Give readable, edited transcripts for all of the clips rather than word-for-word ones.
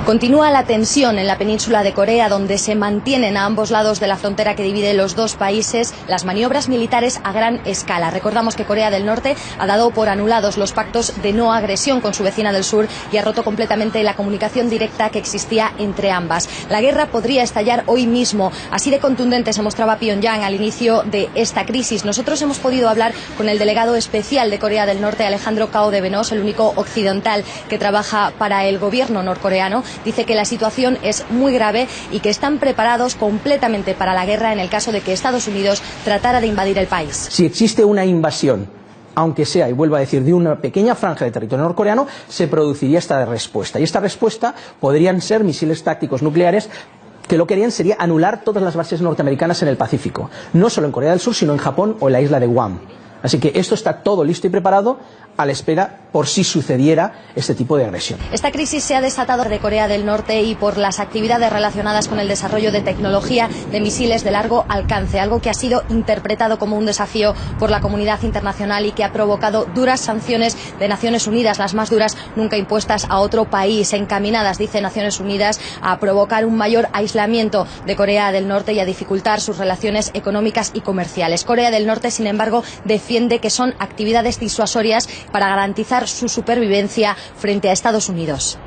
Continúa la tensión en la península de Corea, donde se mantienen a ambos lados de la frontera que divide los dos países las maniobras militares a gran escala. Recordamos que Corea del Norte ha dado por anulados los pactos de no agresión con su vecina del sur y ha roto completamente la comunicación directa que existía entre ambas. La guerra podría estallar hoy mismo. Así de contundente se mostraba Pyongyang al inicio de esta crisis. Nosotros hemos podido hablar con el delegado especial de Corea del Norte, Alejandro Cao de Benós, el único occidental que trabaja para el gobierno norcoreano. Dice que la situación es muy grave y que están preparados completamente para la guerra en el caso de que Estados Unidos tratara de invadir el país. Si existe una invasión, aunque sea, y vuelvo a decir, de una pequeña franja de territorio norcoreano, se produciría esta respuesta. Y esta respuesta podrían ser misiles tácticos nucleares que lo que harían sería anular todas las bases norteamericanas en el Pacífico. No solo en Corea del Sur, sino en Japón o en la isla de Guam. Así que esto está todo listo y preparado a la espera por si sucediera este tipo de agresión. Esta crisis se ha desatado de Corea del Norte y por las actividades relacionadas con el desarrollo de tecnología de misiles de largo alcance, algo que ha sido interpretado como un desafío por la comunidad internacional y que ha provocado duras sanciones de Naciones Unidas, las más duras nunca impuestas a otro país, encaminadas, dice Naciones Unidas, a provocar un mayor aislamiento de Corea del Norte y a dificultar sus relaciones económicas y comerciales. Corea del Norte, sin embargo, defiende que son actividades disuasorias para garantizar su supervivencia frente a Estados Unidos.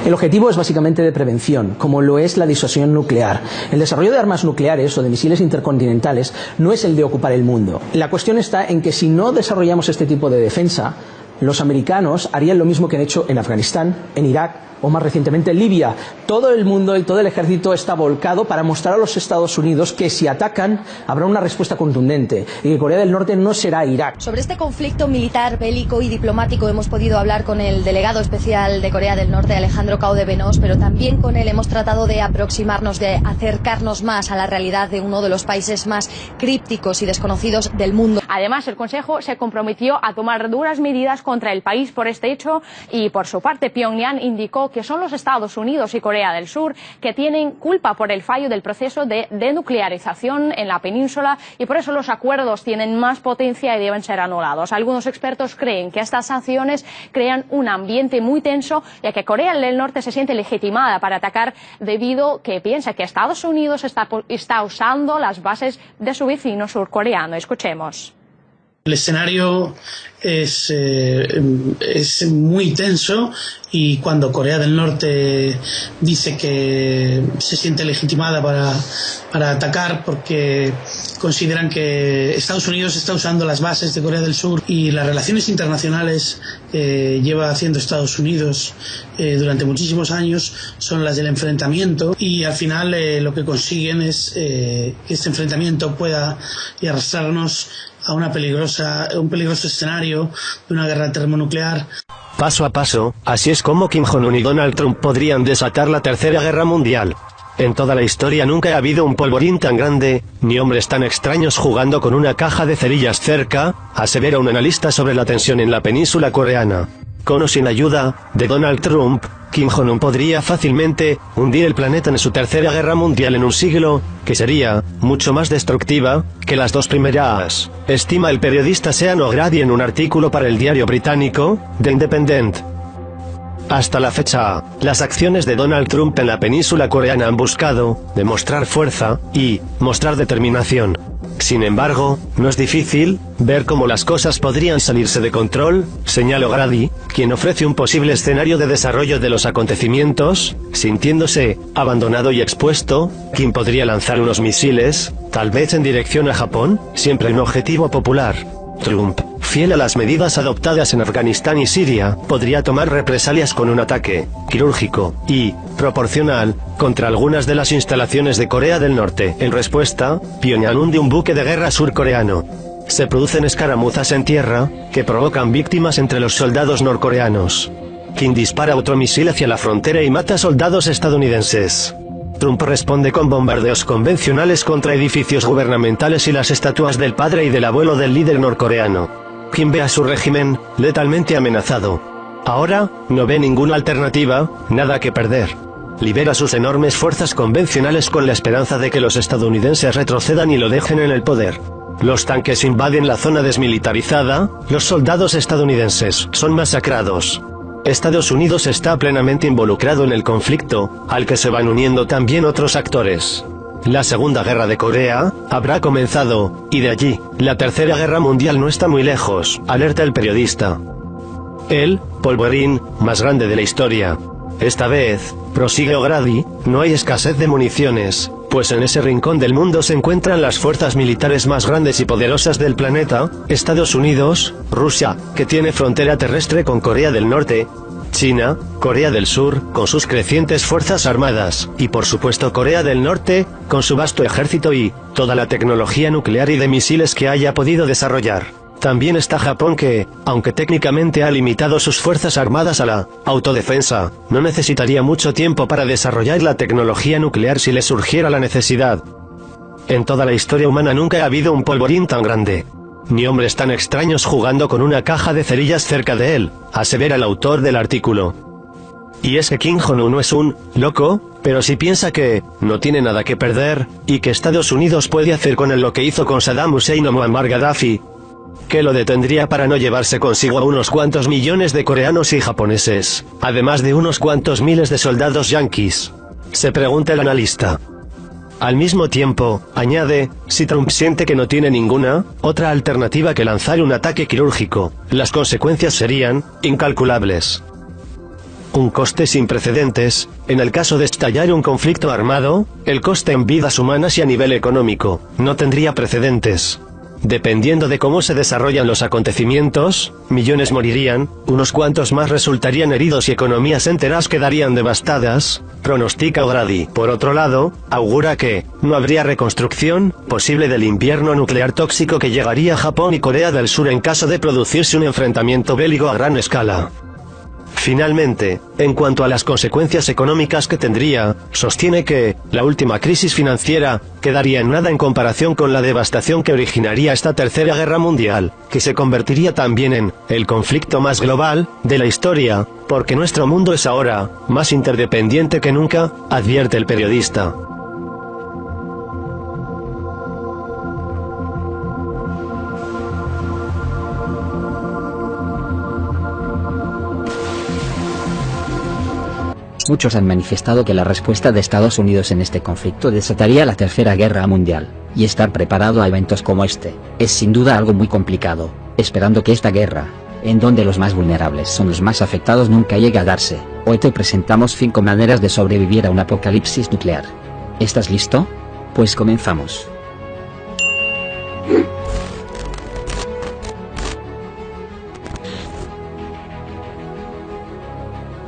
El objetivo es básicamente de prevención, como lo es la disuasión nuclear. El desarrollo de armas nucleares o de misiles intercontinentales no es el de ocupar el mundo. La cuestión está en que si no desarrollamos este tipo de defensa, los americanos harían lo mismo que han hecho en Afganistán, en Irak o más recientemente en Libia. Todo el mundo y todo el ejército está volcado para mostrar a los Estados Unidos que si atacan habrá una respuesta contundente y que Corea del Norte no será Irak. Sobre este conflicto militar, bélico y diplomático hemos podido hablar con el delegado especial de Corea del Norte, Alejandro Cao de Benós, pero también con él hemos tratado de aproximarnos, de acercarnos más a la realidad de uno de los países más crípticos y desconocidos del mundo. Además, el Consejo se comprometió a tomar duras medidas contra el país por este hecho y, por su parte, Pyongyang indicó que son los Estados Unidos y Corea del Sur que tienen culpa por el fallo del proceso de denuclearización en la península y por eso los acuerdos tienen más potencia y deben ser anulados. Algunos expertos creen que estas sanciones crean un ambiente muy tenso, ya que Corea del Norte se siente legitimada para atacar debido a que piensa que Estados Unidos está usando las bases de su vecino surcoreano. Escuchemos. El escenario es muy tenso y cuando Corea del Norte dice que se siente legitimada para atacar porque consideran que Estados Unidos está usando las bases de Corea del Sur y las relaciones internacionales que lleva haciendo Estados Unidos durante muchísimos años son las del enfrentamiento y al final lo que consiguen es que este enfrentamiento pueda arrastrarnos a un peligroso escenario de una guerra termonuclear. Paso a paso, así es como Kim Jong-un y Donald Trump podrían desatar la Tercera Guerra Mundial. En toda la historia nunca ha habido un polvorín tan grande, ni hombres tan extraños jugando con una caja de cerillas cerca, asevera un analista sobre la tensión en la península coreana. Con o sin ayuda de Donald Trump, Kim Jong-un podría fácilmente hundir el planeta en su Tercera Guerra Mundial en un siglo, que sería mucho más destructiva que las dos primeras, estima el periodista Sean O'Grady en un artículo para el diario británico The Independent. Hasta la fecha, las acciones de Donald Trump en la península coreana han buscado demostrar fuerza y mostrar determinación. Sin embargo, no es difícil ver cómo las cosas podrían salirse de control, señala O'Grady, quien ofrece un posible escenario de desarrollo de los acontecimientos. Sintiéndose abandonado y expuesto, Kim podría lanzar unos misiles, tal vez en dirección a Japón, siempre un objetivo popular. Trump, fiel a las medidas adoptadas en Afganistán y Siria, podría tomar represalias con un ataque quirúrgico y proporcional contra algunas de las instalaciones de Corea del Norte. En respuesta, Pyongyang hunde un buque de guerra surcoreano. Se producen escaramuzas en tierra que provocan víctimas entre los soldados norcoreanos. Kim dispara otro misil hacia la frontera y mata soldados estadounidenses. Trump responde con bombardeos convencionales contra edificios gubernamentales y las estatuas del padre y del abuelo del líder norcoreano. Kim ve a su régimen letalmente amenazado. Ahora, no ve ninguna alternativa, nada que perder. Libera sus enormes fuerzas convencionales con la esperanza de que los estadounidenses retrocedan y lo dejen en el poder. Los tanques invaden la zona desmilitarizada, los soldados estadounidenses son masacrados. Estados Unidos está plenamente involucrado en el conflicto, al que se van uniendo también otros actores. La Segunda Guerra de Corea habrá comenzado, y de allí, la Tercera Guerra Mundial no está muy lejos, alerta el periodista. El polvorín más grande de la historia. Esta vez, prosigue O'Grady, no hay escasez de municiones, pues en ese rincón del mundo se encuentran las fuerzas militares más grandes y poderosas del planeta, Estados Unidos, Rusia, que tiene frontera terrestre con Corea del Norte, China, Corea del Sur, con sus crecientes fuerzas armadas, y por supuesto Corea del Norte, con su vasto ejército y toda la tecnología nuclear y de misiles que haya podido desarrollar. También está Japón que, aunque técnicamente ha limitado sus fuerzas armadas a la autodefensa, no necesitaría mucho tiempo para desarrollar la tecnología nuclear si le surgiera la necesidad. En toda la historia humana nunca ha habido un polvorín tan grande, ni hombres tan extraños jugando con una caja de cerillas cerca de él, asevera el autor del artículo. Y es que Kim Jong-un no es un loco, pero sí piensa que no tiene nada que perder, y que Estados Unidos puede hacer con él lo que hizo con Saddam Hussein o Muammar Gaddafi, que lo detendría para no llevarse consigo a unos cuantos millones de coreanos y japoneses, además de unos cuantos miles de soldados yanquis. Se pregunta el analista. Al mismo tiempo, añade, si Trump siente que no tiene ninguna otra alternativa que lanzar un ataque quirúrgico, las consecuencias serían incalculables. Un coste sin precedentes, en el caso de estallar un conflicto armado, el coste en vidas humanas y a nivel económico, no tendría precedentes. Dependiendo de cómo se desarrollan los acontecimientos, millones morirían, unos cuantos más resultarían heridos y economías enteras quedarían devastadas, pronostica O'Grady. Por otro lado, augura que no habría reconstrucción posible del invierno nuclear tóxico que llegaría a Japón y Corea del Sur en caso de producirse un enfrentamiento bélico a gran escala. Finalmente, en cuanto a las consecuencias económicas que tendría, sostiene que la última crisis financiera quedaría en nada en comparación con la devastación que originaría esta Tercera Guerra Mundial, que se convertiría también en el conflicto más global de la historia, porque nuestro mundo es ahora más interdependiente que nunca, advierte el periodista. Muchos han manifestado que la respuesta de Estados Unidos en este conflicto desataría la Tercera Guerra Mundial, y estar preparado a eventos como este, es sin duda algo muy complicado, esperando que esta guerra, en donde los más vulnerables son los más afectados, nunca llegue a darse. Hoy te presentamos 5 maneras de sobrevivir a un apocalipsis nuclear. ¿Estás listo? Pues comenzamos.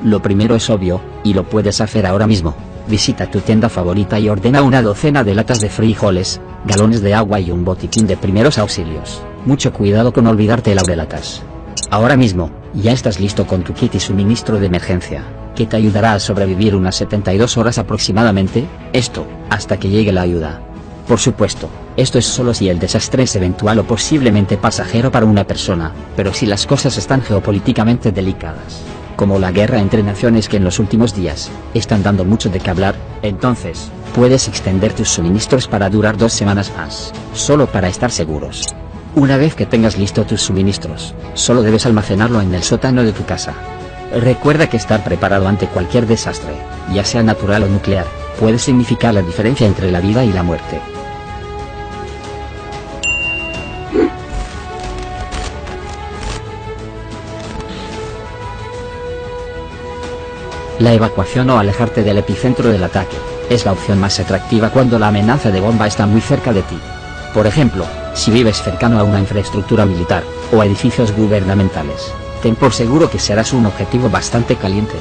Lo primero es obvio, y lo puedes hacer ahora mismo. Visita tu tienda favorita y ordena una docena de latas de frijoles, galones de agua y un botiquín de primeros auxilios. Mucho cuidado con olvidarte el abrelatas. Ahora mismo, ya estás listo con tu kit y suministro de emergencia, que te ayudará a sobrevivir unas 72 horas aproximadamente, esto, hasta que llegue la ayuda. Por supuesto, esto es solo si el desastre es eventual o posiblemente pasajero para una persona, pero si las cosas están geopolíticamente delicadas, como la guerra entre naciones que en los últimos días están dando mucho de qué hablar, entonces puedes extender tus suministros para durar 2 semanas más, solo para estar seguros. Una vez que tengas listo tus suministros, solo debes almacenarlo en el sótano de tu casa. Recuerda que estar preparado ante cualquier desastre, ya sea natural o nuclear, puede significar la diferencia entre la vida y la muerte. La evacuación o alejarte del epicentro del ataque es la opción más atractiva cuando la amenaza de bomba está muy cerca de ti. Por ejemplo, si vives cercano a una infraestructura militar o a edificios gubernamentales, ten por seguro que serás un objetivo bastante caliente.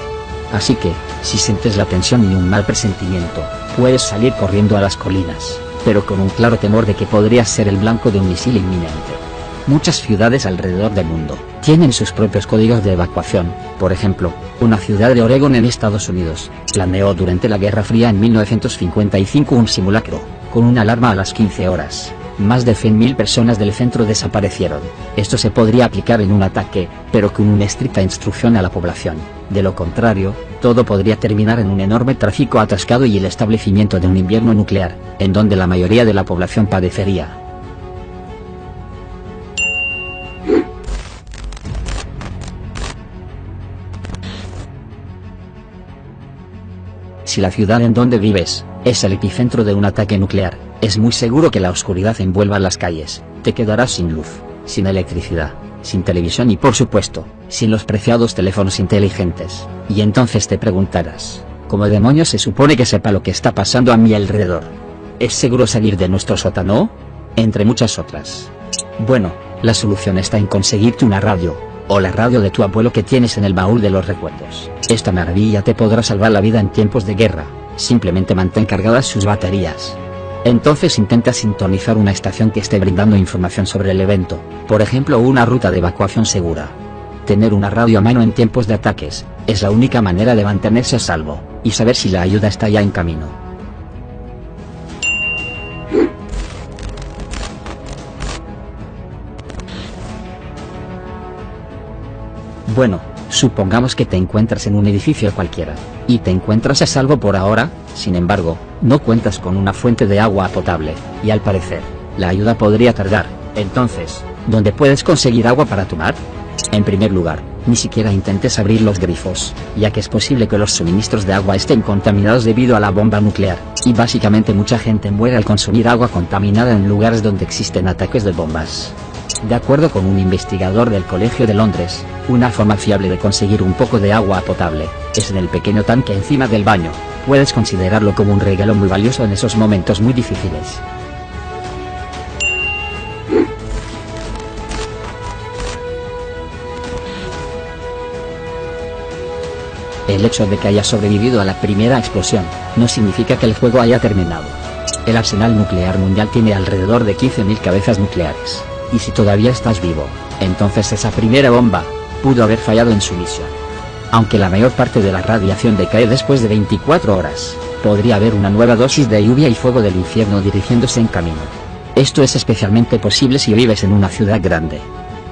Así que, si sientes la tensión y un mal presentimiento, puedes salir corriendo a las colinas, pero con un claro temor de que podrías ser el blanco de un misil inminente. Muchas ciudades alrededor del mundo tienen sus propios códigos de evacuación. Por ejemplo, una ciudad de Oregon en Estados Unidos planeó durante la Guerra Fría en 1955 un simulacro, con una alarma a las 15 horas. Más de 100.000 personas del centro desaparecieron. Esto se podría aplicar en un ataque, pero con una estricta instrucción a la población. De lo contrario, todo podría terminar en un enorme tráfico atascado y el establecimiento de un invierno nuclear, en donde la mayoría de la población padecería. Si la ciudad en donde vives es el epicentro de un ataque nuclear, es muy seguro que la oscuridad envuelva las calles, te quedarás sin luz, sin electricidad, sin televisión y por supuesto, sin los preciados teléfonos inteligentes, y entonces te preguntarás, ¿cómo demonios se supone que sepa lo que está pasando a mi alrededor? ¿Es seguro salir de nuestro sótano? Entre muchas otras. Bueno, la solución está en conseguirte una radio, o la radio de tu abuelo que tienes en el baúl de los recuerdos. Esta maravilla te podrá salvar la vida en tiempos de guerra, simplemente mantén cargadas sus baterías. Entonces intenta sintonizar una estación que esté brindando información sobre el evento, por ejemplo una ruta de evacuación segura. Tener una radio a mano en tiempos de ataques, es la única manera de mantenerse a salvo, y saber si la ayuda está ya en camino. Bueno, supongamos que te encuentras en un edificio cualquiera, y te encuentras a salvo por ahora. Sin embargo, no cuentas con una fuente de agua potable, y al parecer, la ayuda podría tardar. Entonces, ¿dónde puedes conseguir agua para tomar? En primer lugar, ni siquiera intentes abrir los grifos, ya que es posible que los suministros de agua estén contaminados debido a la bomba nuclear, y básicamente mucha gente muere al consumir agua contaminada en lugares donde existen ataques de bombas. De acuerdo con un investigador del Colegio de Londres, una forma fiable de conseguir un poco de agua potable es en el pequeño tanque encima del baño. Puedes considerarlo como un regalo muy valioso en esos momentos muy difíciles. El hecho de que haya sobrevivido a la primera explosión no significa que el juego haya terminado. El arsenal nuclear mundial tiene alrededor de 15.000 cabezas nucleares. Y si todavía estás vivo, entonces esa primera bomba pudo haber fallado en su misión. Aunque la mayor parte de la radiación decae después de 24 horas, podría haber una nueva dosis de lluvia y fuego del infierno dirigiéndose en camino. Esto es especialmente posible si vives en una ciudad grande.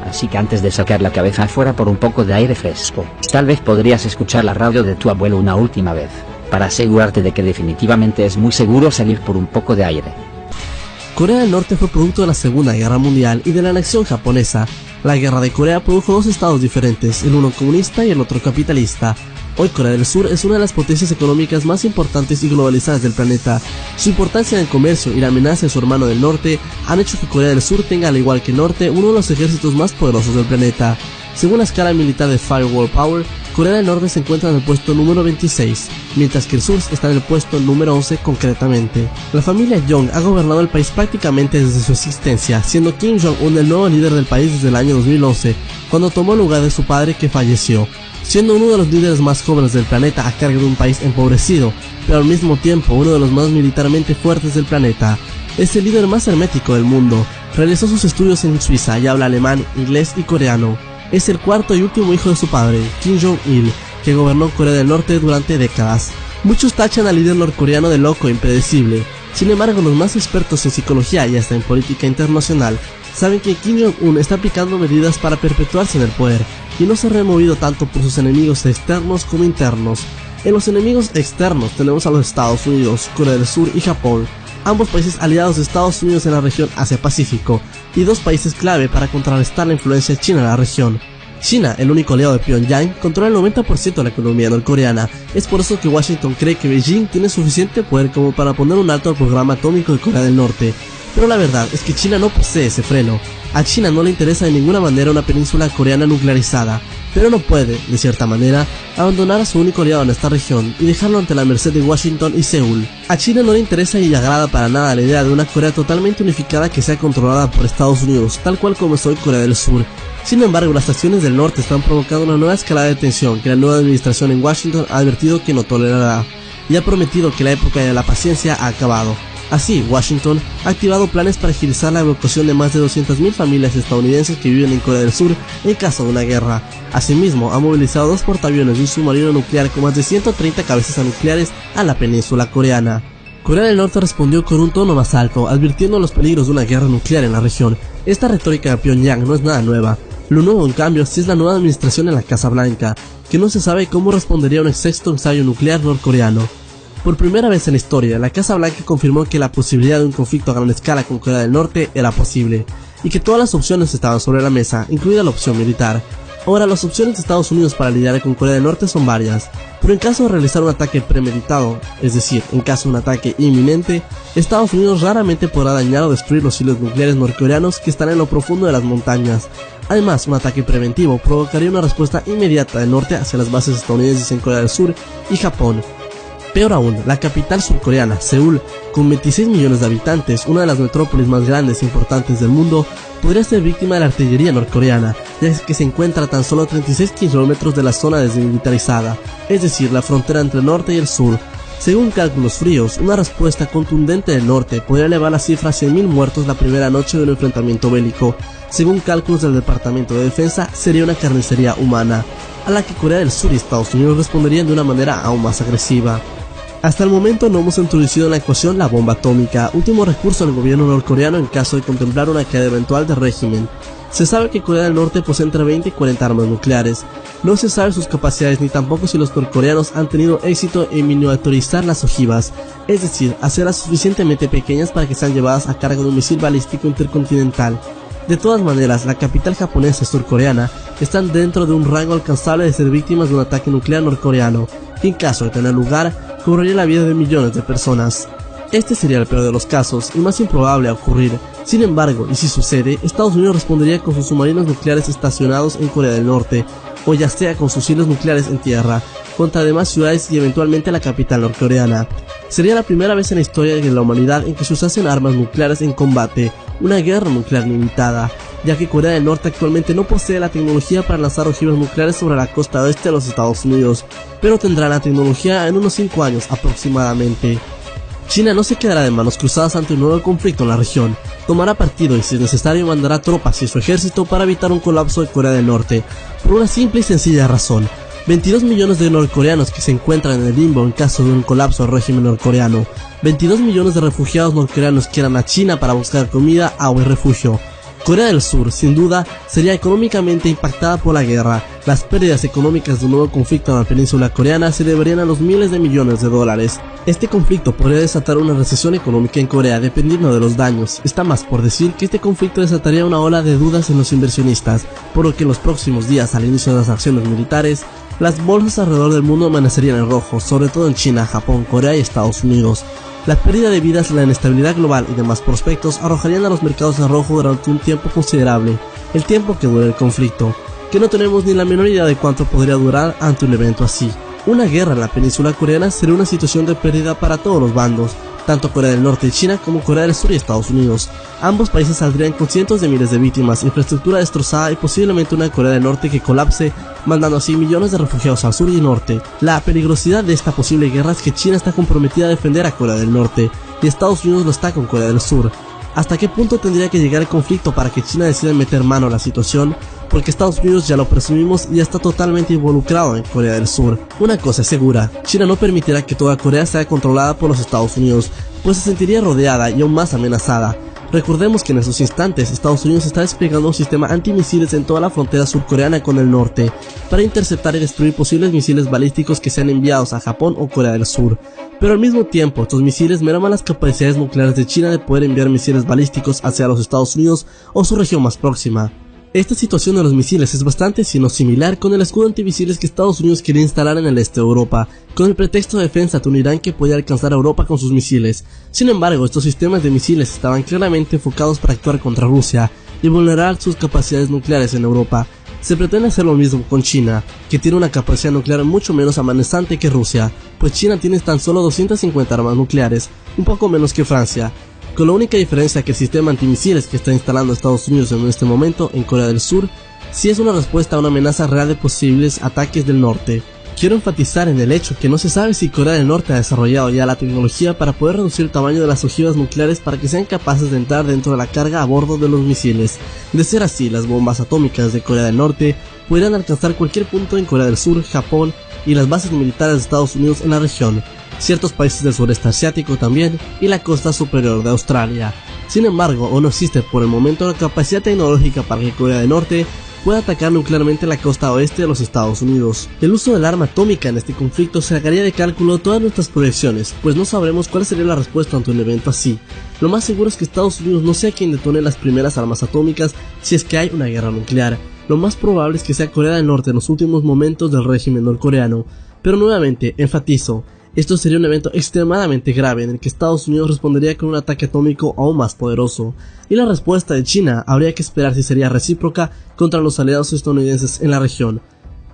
Así que antes de sacar la cabeza afuera por un poco de aire fresco, tal vez podrías escuchar la radio de tu abuelo una última vez, para asegurarte de que definitivamente es muy seguro salir por un poco de aire. Corea del Norte fue producto de la Segunda Guerra Mundial y de la anexión japonesa. La Guerra de Corea produjo dos estados diferentes, el uno comunista y el otro capitalista. Hoy Corea del Sur es una de las potencias económicas más importantes y globalizadas del planeta. Su importancia en el comercio y la amenaza de su hermano del norte han hecho que Corea del Sur tenga, al igual que el norte, uno de los ejércitos más poderosos del planeta. Según la escala militar de Firewall Power, Corea del Norte se encuentra en el puesto número 26, mientras que el sur está en el puesto número 11 concretamente. La familia Jong ha gobernado el país prácticamente desde su existencia, siendo Kim Jong-un el nuevo líder del país desde el año 2011, cuando tomó el lugar de su padre que falleció, siendo uno de los líderes más jóvenes del planeta a cargo de un país empobrecido, pero al mismo tiempo uno de los más militarmente fuertes del planeta. Es el líder más hermético del mundo, realizó sus estudios en Suiza y habla alemán, inglés y coreano. Es el cuarto y último hijo de su padre, Kim Jong-il, que gobernó Corea del Norte durante décadas. Muchos tachan al líder norcoreano de loco e impredecible. Sin embargo, los más expertos en psicología y hasta en política internacional saben que Kim Jong-un está aplicando medidas para perpetuarse en el poder y no se ha removido tanto por sus enemigos externos como internos. En los enemigos externos tenemos a los Estados Unidos, Corea del Sur y Japón, ambos países aliados de Estados Unidos en la región Asia-Pacífico, y dos países clave para contrarrestar la influencia china en la región. China, el único aliado de Pyongyang, controla el 90% de la economía norcoreana. Es por eso que Washington cree que Beijing tiene suficiente poder como para poner un alto al programa atómico de Corea del Norte. Pero la verdad es que China no posee ese freno. A China no le interesa de ninguna manera una península coreana nuclearizada, pero no puede, de cierta manera, abandonar a su único aliado en esta región y dejarlo ante la merced de Washington y Seúl. A China no le interesa y le agrada para nada la idea de una Corea totalmente unificada que sea controlada por Estados Unidos, tal cual como es hoy Corea del Sur. Sin embargo, las acciones del norte están provocando una nueva escalada de tensión que la nueva administración en Washington ha advertido que no tolerará, y ha prometido que la época de la paciencia ha acabado. Así, Washington ha activado planes para agilizar la evacuación de más de 200.000 familias estadounidenses que viven en Corea del Sur en caso de una guerra. Asimismo, ha movilizado 2 portaaviones y un submarino nuclear con más de 130 cabezas nucleares a la península coreana. Corea del Norte respondió con un tono más alto, advirtiendo los peligros de una guerra nuclear en la región. Esta retórica de Pyongyang no es nada nueva. Lo nuevo, en cambio, sí es la nueva administración en la Casa Blanca, que no se sabe cómo respondería a un sexto ensayo nuclear norcoreano. Por primera vez en la historia, la Casa Blanca confirmó que la posibilidad de un conflicto a gran escala con Corea del Norte era posible, y que todas las opciones estaban sobre la mesa, incluida la opción militar. Ahora, las opciones de Estados Unidos para lidiar con Corea del Norte son varias, pero en caso de realizar un ataque premeditado, es decir, en caso de un ataque inminente, Estados Unidos raramente podrá dañar o destruir los silos nucleares norcoreanos que están en lo profundo de las montañas. Además, un ataque preventivo provocaría una respuesta inmediata del norte hacia las bases estadounidenses en Corea del Sur y Japón. Peor aún, la capital surcoreana, Seúl, con 26 millones de habitantes, una de las metrópolis más grandes e importantes del mundo, podría ser víctima de la artillería norcoreana, ya que se encuentra a tan solo 36 kilómetros de la zona desmilitarizada, es decir, la frontera entre el norte y el sur. Según cálculos fríos, una respuesta contundente del norte podría elevar la cifra a 100.000 muertos la primera noche de un enfrentamiento bélico. Según cálculos del Departamento de Defensa, sería una carnicería humana, a la que Corea del Sur y Estados Unidos responderían de una manera aún más agresiva. Hasta el momento no hemos introducido en la ecuación la bomba atómica, último recurso del gobierno norcoreano en caso de contemplar una caída eventual del régimen. Se sabe que Corea del Norte posee entre 20 y 40 armas nucleares. No se sabe sus capacidades ni tampoco si los norcoreanos han tenido éxito en miniaturizar las ojivas, es decir, hacerlas suficientemente pequeñas para que sean llevadas a cargo de un misil balístico intercontinental. De todas maneras, la capital japonesa y surcoreana están dentro de un rango alcanzable de ser víctimas de un ataque nuclear norcoreano, que en caso de tener lugar, cobraría la vida de millones de personas. Este sería el peor de los casos y más improbable a ocurrir. Sin embargo, y si sucede, Estados Unidos respondería con sus submarinos nucleares estacionados en Corea del Norte, o ya sea con sus hilos nucleares en tierra, contra demás ciudades y eventualmente la capital norcoreana. Sería la primera vez en la historia de la humanidad en que se usasen armas nucleares en combate, una guerra nuclear limitada, ya que Corea del Norte actualmente no posee la tecnología para lanzar ojivas nucleares sobre la costa oeste de los Estados Unidos, pero tendrá la tecnología en unos 5 años aproximadamente. China no se quedará de manos cruzadas ante un nuevo conflicto en la región, tomará partido y si es necesario mandará tropas y su ejército para evitar un colapso de Corea del Norte, por una simple y sencilla razón: 22 millones de norcoreanos que se encuentran en el limbo en caso de un colapso del régimen norcoreano, 22 millones de refugiados norcoreanos que irán a China para buscar comida, agua y refugio. Corea del Sur, sin duda, sería económicamente impactada por la guerra. Las pérdidas económicas de un nuevo conflicto en la península coreana se deberían a los miles de millones de dólares. Este conflicto podría desatar una recesión económica en Corea dependiendo de los daños. Está más por decir que este conflicto desataría una ola de dudas en los inversionistas, por lo que en los próximos días al inicio de las acciones militares, las bolsas alrededor del mundo amanecerían en rojo, sobre todo en China, Japón, Corea y Estados Unidos. La pérdida de vidas, la inestabilidad global y demás prospectos arrojarían a los mercados en rojo durante un tiempo considerable, el tiempo que dure el conflicto, que no tenemos ni la menor idea de cuánto podría durar ante un evento así. Una guerra en la península coreana sería una situación de pérdida para todos los bandos, tanto Corea del Norte y China como Corea del Sur y Estados Unidos. Ambos países saldrían con cientos de miles de víctimas, infraestructura destrozada y posiblemente una Corea del Norte que colapse, mandando así millones de refugiados al sur y norte. La peligrosidad de esta posible guerra es que China está comprometida a defender a Corea del Norte, y Estados Unidos lo está con Corea del Sur. ¿Hasta qué punto tendría que llegar el conflicto para que China decida meter mano a la situación? Porque Estados Unidos, ya lo presumimos, ya está totalmente involucrado en Corea del Sur. Una cosa es segura: China no permitirá que toda Corea sea controlada por los Estados Unidos, pues se sentiría rodeada y aún más amenazada. Recordemos que en esos instantes Estados Unidos está desplegando un sistema antimisiles en toda la frontera surcoreana con el norte, para interceptar y destruir posibles misiles balísticos que sean enviados a Japón o Corea del Sur. Pero al mismo tiempo, estos misiles merman las capacidades nucleares de China de poder enviar misiles balísticos hacia los Estados Unidos o su región más próxima. Esta situación de los misiles es bastante sino similar con el escudo antimisiles que Estados Unidos quería instalar en el este de Europa, con el pretexto de defensa ante un Irán que podía alcanzar a Europa con sus misiles. Sin embargo, estos sistemas de misiles estaban claramente enfocados para actuar contra Rusia y vulnerar sus capacidades nucleares en Europa. Se pretende hacer lo mismo con China, que tiene una capacidad nuclear mucho menos amenazante que Rusia, pues China tiene tan solo 250 armas nucleares, un poco menos que Francia, con la única diferencia que el sistema antimisiles que está instalando Estados Unidos en este momento en Corea del Sur sí es una respuesta a una amenaza real de posibles ataques del norte. Quiero enfatizar en el hecho que no se sabe si Corea del Norte ha desarrollado ya la tecnología para poder reducir el tamaño de las ojivas nucleares para que sean capaces de entrar dentro de la carga a bordo de los misiles. De ser así, las bombas atómicas de Corea del Norte podrían alcanzar cualquier punto en Corea del Sur, Japón y las bases militares de Estados Unidos en la región, ciertos países del sureste asiático también y la costa superior de Australia. Sin embargo, aún no existe por el momento la capacidad tecnológica para que Corea del Norte puede atacar nuclearmente la costa oeste de los Estados Unidos. El uso del arma atómica en este conflicto sacaría de cálculo todas nuestras proyecciones, pues no sabremos cuál sería la respuesta ante un evento así. Lo más seguro es que Estados Unidos no sea quien detone las primeras armas atómicas si es que hay una guerra nuclear. lo más probable es que sea Corea del Norte en los últimos momentos del régimen norcoreano, pero nuevamente enfatizo, esto sería un evento extremadamente grave en el que Estados Unidos respondería con un ataque atómico aún más poderoso, y la respuesta de China habría que esperar si sería recíproca contra los aliados estadounidenses en la región.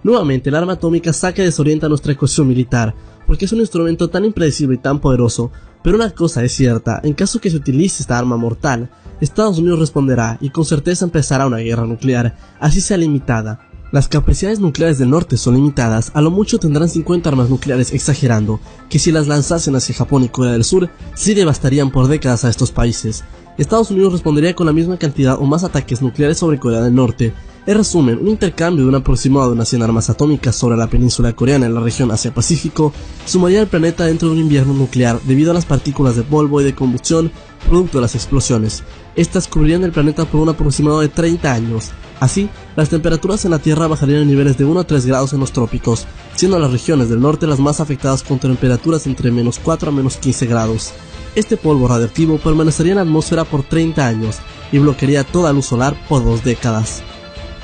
Nuevamente, el arma atómica saca y desorienta nuestra ecuación militar, porque es un instrumento tan impredecible y tan poderoso, pero una cosa es cierta, en caso que se utilice esta arma mortal, Estados Unidos responderá y con certeza empezará una guerra nuclear, así sea limitada. Las capacidades nucleares del norte son limitadas, a lo mucho tendrán 50 armas nucleares exagerando, que si las lanzasen hacia Japón y Corea del Sur, sí devastarían por décadas a estos países. Estados Unidos respondería con la misma cantidad o más ataques nucleares sobre Corea del Norte. En resumen, un intercambio de un aproximado de unas 100 armas atómicas sobre la península coreana en la región Asia-Pacífico sumaría al planeta dentro de un invierno nuclear debido a las partículas de polvo y de combustión producto de las explosiones. Estas cubrirían el planeta por un aproximado de 30 años. Así, las temperaturas en la Tierra bajarían a niveles de 1 a 3 grados en los trópicos, siendo las regiones del norte las más afectadas con temperaturas entre -4 a -15 grados. Este polvo radioactivo permanecería en la atmósfera por 30 años y bloquearía toda luz solar por 2 décadas.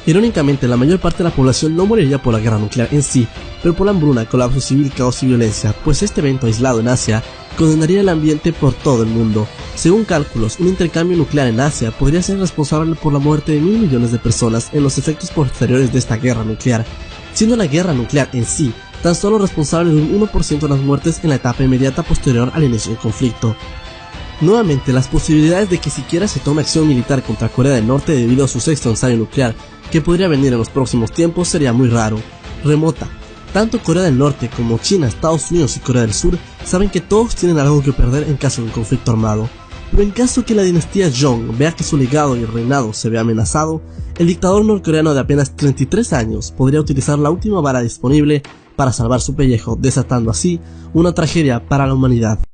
Irónicamente, la mayor parte de la población no moriría por la guerra nuclear en sí, pero por la hambruna, colapso civil, caos y violencia, pues este evento aislado en Asia condenaría el ambiente por todo el mundo. Según cálculos, un intercambio nuclear en Asia podría ser responsable por la muerte de 1.000 millones de personas en los efectos posteriores de esta guerra nuclear, siendo la guerra nuclear en sí tan solo responsable de un 1% de las muertes en la etapa inmediata posterior al inicio del conflicto. Nuevamente, las posibilidades de que siquiera se tome acción militar contra Corea del Norte debido a su sexto ensayo nuclear, que podría venir en los próximos tiempos, sería muy raro, remota. Tanto Corea del Norte como China, Estados Unidos y Corea del Sur saben que todos tienen algo que perder en caso de un conflicto armado, pero en caso que la dinastía Jong vea que su legado y reinado se ve amenazado, el dictador norcoreano de apenas 33 años podría utilizar la última bala disponible para salvar su pellejo, desatando así una tragedia para la humanidad.